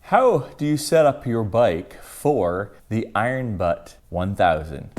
How do you set up your bike for the Iron Butt 1000?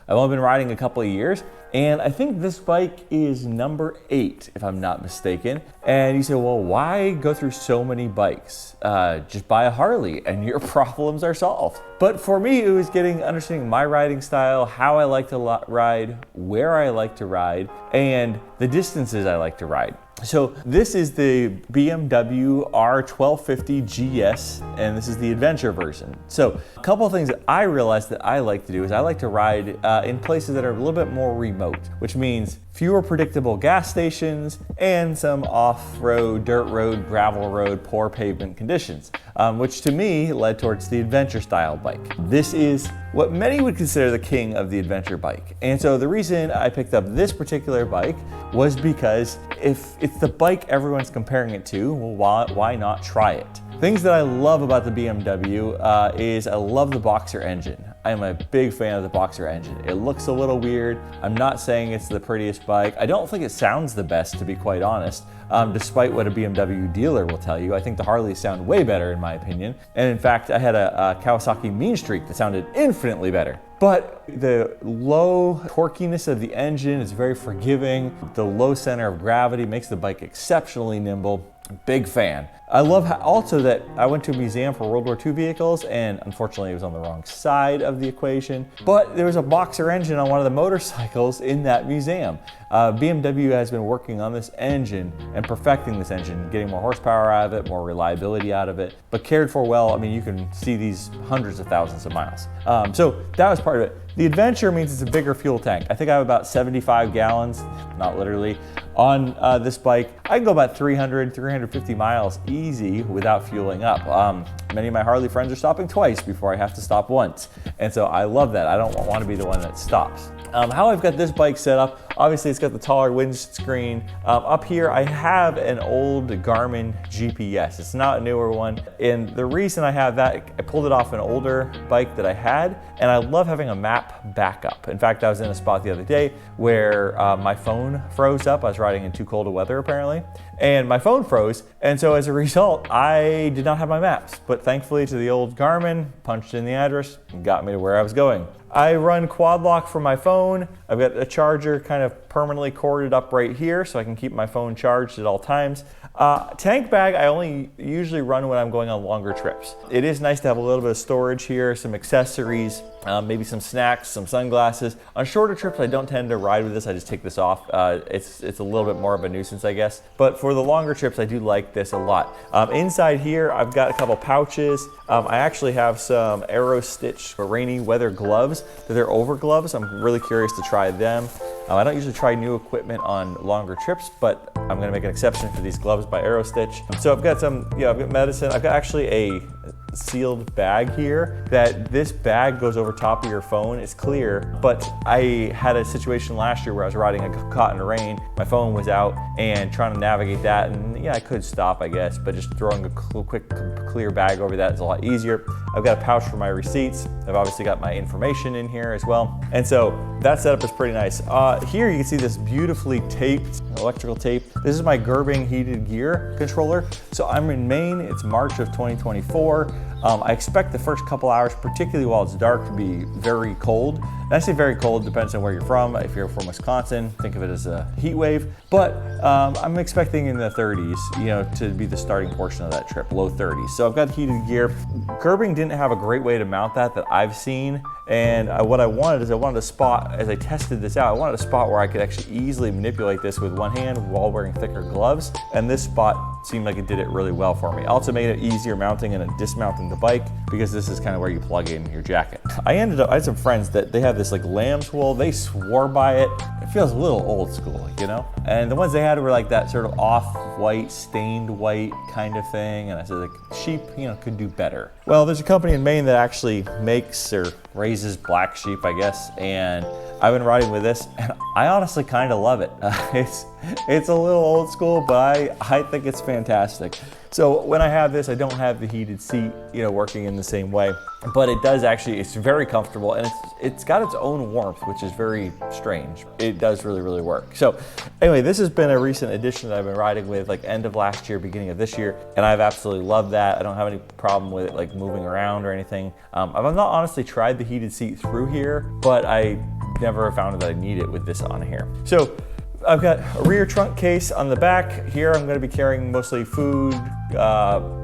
I've only been riding a couple of years, and I think this bike is number 8, if I'm not mistaken. And you say, well, why go through so many bikes? Just buy a Harley and your problems are solved. But for me, it was understanding my riding style, how I like to ride, where I like to ride, and the distances I like to ride. So this is the BMW R1250 GS, and this is the adventure version. So a couple of things that I realized that I like to do is I like to ride in places that are a little bit more remote, which means fewer predictable gas stations and some off-road, dirt road, gravel road, poor pavement conditions, which to me led towards the adventure style bike. This is what many would consider the king of the adventure bike. And so the reason I picked up this particular bike was because if it's the bike everyone's comparing it to, well, why not try it? Things that I love about the BMW is I love the Boxer engine. I am a big fan of the Boxer engine. It looks a little weird. I'm not saying it's the prettiest bike. I don't think it sounds the best, to be quite honest, despite what a BMW dealer will tell you. I think the Harleys sound way better in my opinion. And in fact, I had a Kawasaki Mean Streak that sounded infinitely better. But the low torquiness of the engine is very forgiving. The low center of gravity makes the bike exceptionally nimble. Big fan. I love also that I went to a museum for World War II vehicles, and unfortunately it was on the wrong side of the equation, but there was a Boxer engine on one of the motorcycles in that museum. BMW has been working on this engine and perfecting this engine, getting more horsepower out of it, more reliability out of it, but cared for well. I mean, you can see these hundreds of thousands of miles. So that was part of it. The adventure means it's a bigger fuel tank. I think I have about 75 gallons, not literally, on this bike. I can go about 300, 350 miles easy without fueling up. Many of my Harley friends are stopping twice before I have to stop once. And so I love that. I don't want to be the one that stops. How I've got this bike set up, obviously it's got the taller windscreen. Up here I have an old Garmin GPS. It's not a newer one. And the reason I have that, I pulled it off an older bike that I had, and I love having a map backup. In fact, I was in a spot the other day where my phone froze up. I was riding in too cold of weather apparently, and my phone froze. And so as a result, I did not have my maps. But thankfully to the old Garmin, punched in the address and got me to where I was going. I run quad lock from my phone. I've got a charger kind of permanently corded up right here so I can keep my phone charged at all times. Tank bag I only usually run when I'm going on longer trips. It is nice to have a little bit of storage here, some accessories, maybe some snacks, some sunglasses. On shorter trips I don't tend to ride with this, I just take this off. It's a little bit more of a nuisance, I guess. But for the longer trips I do like this a lot. Inside here I've got a couple pouches. I actually have some Aero Stitch rainy weather gloves. They're over gloves. I'm really curious to try them. I don't usually try new equipment on longer trips, but I'm gonna make an exception for these gloves by Aero Stitch. So I've got some, I've got medicine. I've got actually a sealed bag here that this bag goes over top of your phone. It's clear, but I had a situation last year where I was riding, I got caught in the rain, my phone was out, and trying to navigate that, and I could stop, I guess, but just throwing a quick clear bag over that is a lot easier. I've got a pouch for my receipts. I've obviously got my information in here as well. And so that setup is pretty nice. Here you can see this beautifully taped electrical tape. This is my Gerbing heated gear controller. So I'm in Maine, it's March of 2024. I expect the first couple hours, particularly while it's dark, to be very cold. And I say very cold, depends on where you're from. If you're from Wisconsin, think of it as a heat wave. But I'm expecting in the 30s, to be the starting portion of that trip, low 30s. So I've got heated gear. Gerbing didn't have a great way to mount that I've seen. And what I wanted is I wanted a spot, as I tested this out, I wanted a spot where I could actually easily manipulate this with one hand while wearing thicker gloves. And this spot seemed like it did it really well for me. Also made it easier mounting and dismounting the bike because this is kind of where you plug in your jacket. I had some friends that they have this like lamb's wool. They swore by it. It feels a little old school, And the ones they had were like that sort of off-white, stained white kind of thing. And I said, like, sheep, could do better. Well, there's a company in Maine that actually makes or raises black sheep, I guess. And I've been riding with this, and I honestly kind of love it. It's a little old school, but I think it's fantastic. So when I have this, I don't have the heated seat, working in the same way, but it does actually, it's very comfortable, and it's got its own warmth, which is very strange. It does really, really work. So anyway, this has been a recent addition that I've been riding with like end of last year, beginning of this year, and I've absolutely loved that. I don't have any problem with it like moving around or anything. I've not honestly tried the heated seat through here, but I never found that I need it with this on here. So I've got a rear trunk case on the back. Here I'm going to be carrying mostly food,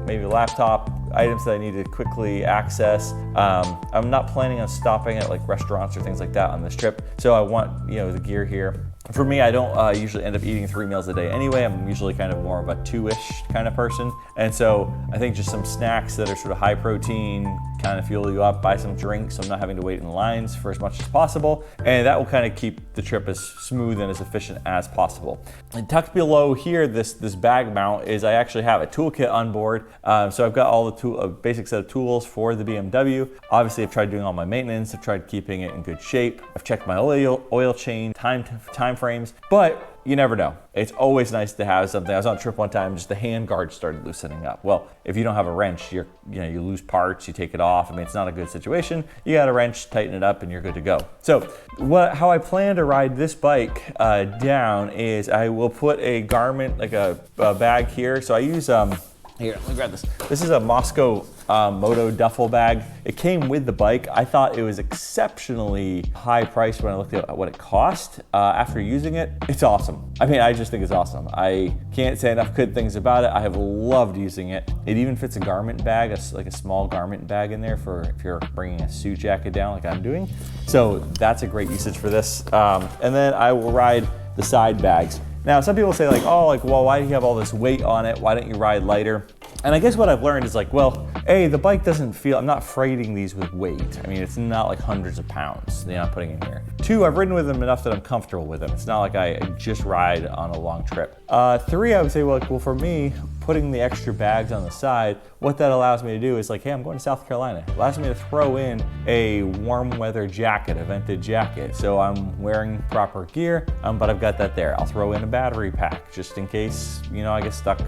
maybe laptop, items that I need to quickly access. I'm not planning on stopping at like restaurants or things like that on this trip, so I want the gear here. For me, I don't usually end up eating 3 meals a day anyway. I'm usually kind of more of a 2-ish kind of person. And so I think just some snacks that are sort of high protein, kind of fuel you up, buy some drinks so I'm not having to wait in lines for as much as possible. And that will kind of keep the trip as smooth and as efficient as possible. And tucked below here, this bag mount is I actually have a toolkit on board. So I've got all the basic set of tools for the BMW. Obviously, I've tried doing all my maintenance. I've tried keeping it in good shape. I've checked my oil change, time frames, but you never know. It's always nice to have something. I was on a trip one time, just the hand guard started loosening up. Well, if you don't have a wrench, you lose parts, you take it off. I mean, it's not a good situation. You got a wrench, tighten it up, and you're good to go. So how I plan to ride this bike down is I will put a garment, like a bag here. So I use, here, let me grab this. This is a Moscow Moto duffel bag. It came with the bike. I thought it was exceptionally high priced when I looked at what it cost. After using it, it's awesome. I mean, I just think it's awesome. I can't say enough good things about it. I have loved using it. It even fits a garment bag, like a small garment bag in there for if you're bringing a suit jacket down like I'm doing. So that's a great usage for this. And then I will ride the side bags. Now, some people say like, oh, well, why do you have all this weight on it? Why don't you ride lighter? And I guess what I've learned is like, well, A, the bike doesn't feel, I'm not freighting these with weight. I mean, it's not like hundreds of pounds I'm putting in here. 2, I've ridden with them enough that I'm comfortable with them. It's not like I just ride on a long trip. 3, I would say, well, for me, putting the extra bags on the side, what that allows me to do is like, hey, I'm going to South Carolina. It allows me to throw in a warm weather jacket, a vented jacket. So I'm wearing proper gear, but I've got that there. I'll throw in a battery pack just in case, I get stuck,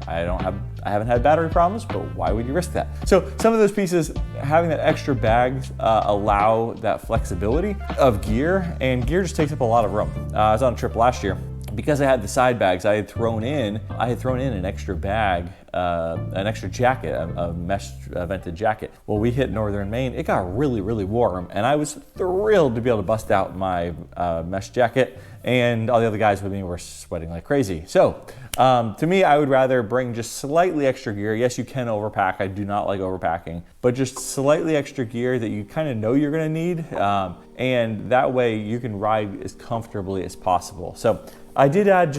I haven't had battery problems, but why would you risk that? So some of those pieces, having that extra bags allow that flexibility of gear, and gear just takes up a lot of room. I was on a trip last year. Because I had the side bags, I had thrown in an extra bag, an extra jacket, a mesh vented jacket. Well, we hit northern Maine. It got really, really warm, and I was thrilled to be able to bust out my mesh jacket, and all the other guys with me were sweating like crazy. So to me, I would rather bring just slightly extra gear. Yes, you can overpack. I do not like overpacking, but just slightly extra gear that you kind of know you're gonna need, and that way you can ride as comfortably as possible. So I did add,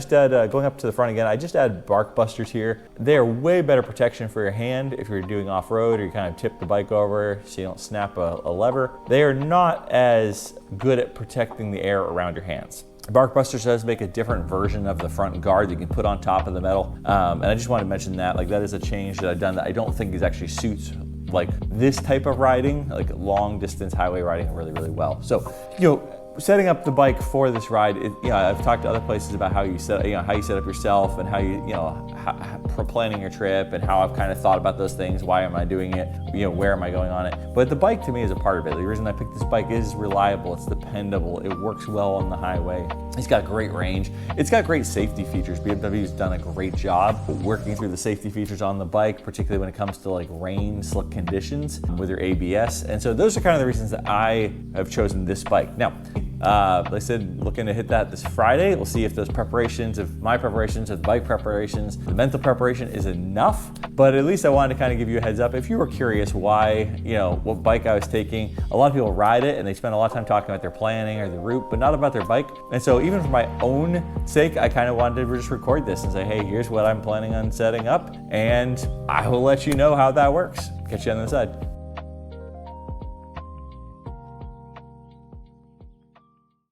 going up to the front again, I just add bark busters here. They're way better protection for your hand if you're doing off-road or you kind of tip the bike over so you don't snap a lever. They are not as good at protecting the air around your hands. Bark Busters does make a different version of the front guard that you can put on top of the metal. And I just want to mention that, like, that is a change that I've done that I don't think is actually suits like this type of riding, like long distance highway riding really, really well. So, setting up the bike for this ride, I've talked to other places about how you set up yourself and how planning your trip and how I've kind of thought about those things. Why am I doing it? Where am I going on it? But the bike to me is a part of it. The reason I picked this bike is reliable. It's dependable. It works well on the highway. It's got great range. It's got great safety features. BMW's done a great job working through the safety features on the bike, particularly when it comes to like rain, slick conditions with your ABS. And so those are kind of the reasons that I have chosen this bike. Now, like I said, looking to hit that this Friday. We'll see if those preparations, if my preparations, if the bike preparations, the mental preparation is enough. But at least I wanted to kind of give you a heads up. If you were curious why, what bike I was taking, a lot of people ride it and they spend a lot of time talking about their planning or the route, but not about their bike. And so even for my own sake, I kind of wanted to just record this and say, hey, here's what I'm planning on setting up. And I will let you know how that works. Catch you on the other side.